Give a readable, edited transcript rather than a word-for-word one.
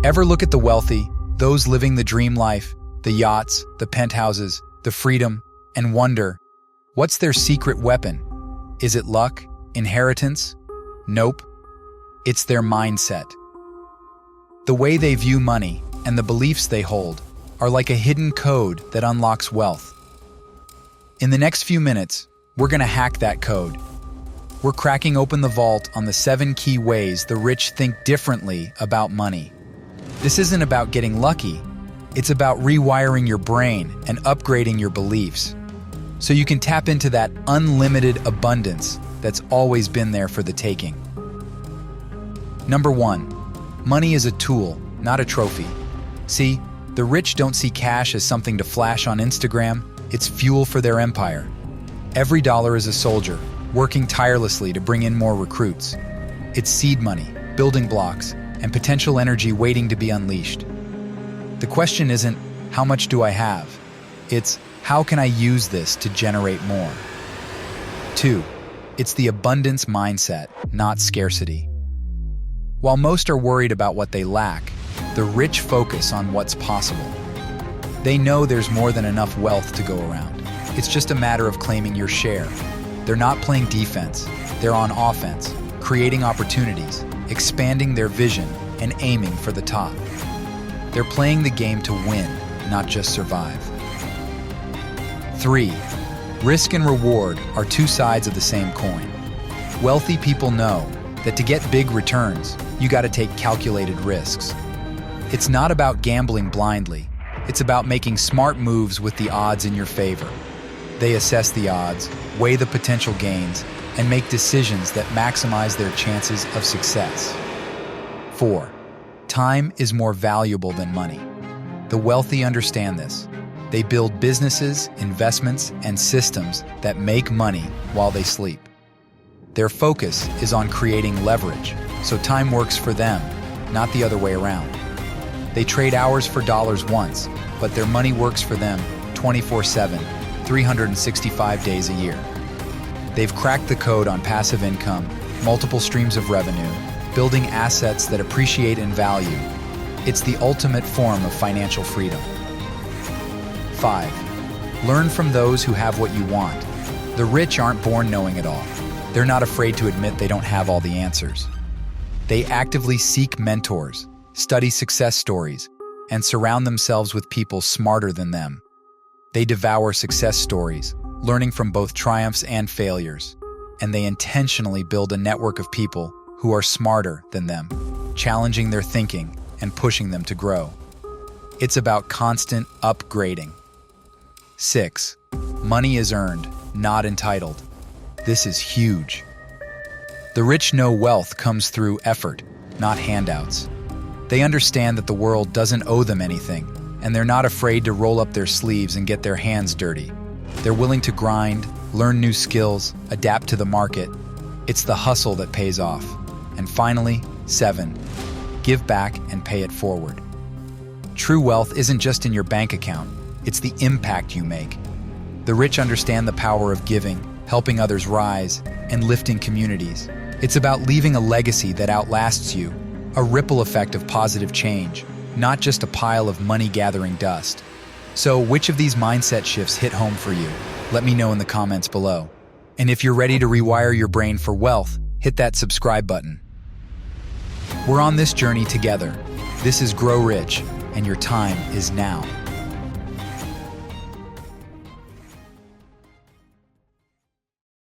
Ever look at the wealthy, those living the dream life, the yachts, the penthouses, the freedom, and wonder, what's their secret weapon? Is it luck? Inheritance? Nope. It's their mindset. The way they view money and the beliefs they hold are like a hidden code that unlocks wealth. In the next few minutes, we're going to hack that code. We're cracking open the vault on the 7 key ways the rich think differently about money. This isn't about getting lucky. It's about rewiring your brain and upgrading your beliefs, so you can tap into that unlimited abundance that's always been there for the taking. Number 1, money is a tool, not a trophy. See, the rich don't see cash as something to flash on Instagram. It's fuel for their empire. Every dollar is a soldier, working tirelessly to bring in more recruits. It's seed money, building blocks, and potential energy waiting to be unleashed. The question isn't, how much do I have? It's, how can I use this to generate more? 2, it's the abundance mindset, not scarcity. While most are worried about what they lack, the rich focus on what's possible. They know there's more than enough wealth to go around. It's just a matter of claiming your share. They're not playing defense, they're on offense, creating opportunities, expanding their vision, and aiming for the top. They're playing the game to win, not just survive. 3, risk and reward are two sides of the same coin. Wealthy people know that to get big returns, you got to take calculated risks. It's not about gambling blindly. It's about making smart moves with the odds in your favor. They assess the odds, weigh the potential gains, and make decisions that maximize their chances of success. 4, time is more valuable than money. The wealthy understand this. They build businesses, investments, and systems that make money while they sleep. Their focus is on creating leverage, so time works for them, not the other way around. They trade hours for dollars once, but their money works for them 24/7, 365 days a year. They've cracked the code on passive income, multiple streams of revenue, building assets that appreciate in value. It's the ultimate form of financial freedom. 5, learn from those who have what you want. The rich aren't born knowing it all. They're not afraid to admit they don't have all the answers. They actively seek mentors, study success stories, and surround themselves with people smarter than them. They devour success stories, learning from both triumphs and failures, and they intentionally build a network of people who are smarter than them, challenging their thinking and pushing them to grow. It's about constant upgrading. 6, money is earned, not entitled. This is huge. The rich know wealth comes through effort, not handouts. They understand that the world doesn't owe them anything, and they're not afraid to roll up their sleeves and get their hands dirty. They're willing to grind, learn new skills, adapt to the market. It's the hustle that pays off. And finally, 7, give back and pay it forward. True wealth isn't just in your bank account, it's the impact you make. The rich understand the power of giving, helping others rise, and lifting communities. It's about leaving a legacy that outlasts you, a ripple effect of positive change, not just a pile of money-gathering dust. So, which of these mindset shifts hit home for you? Let me know in the comments below. And if you're ready to rewire your brain for wealth, hit that subscribe button. We're on this journey together. This is GrowRich, and your time is now.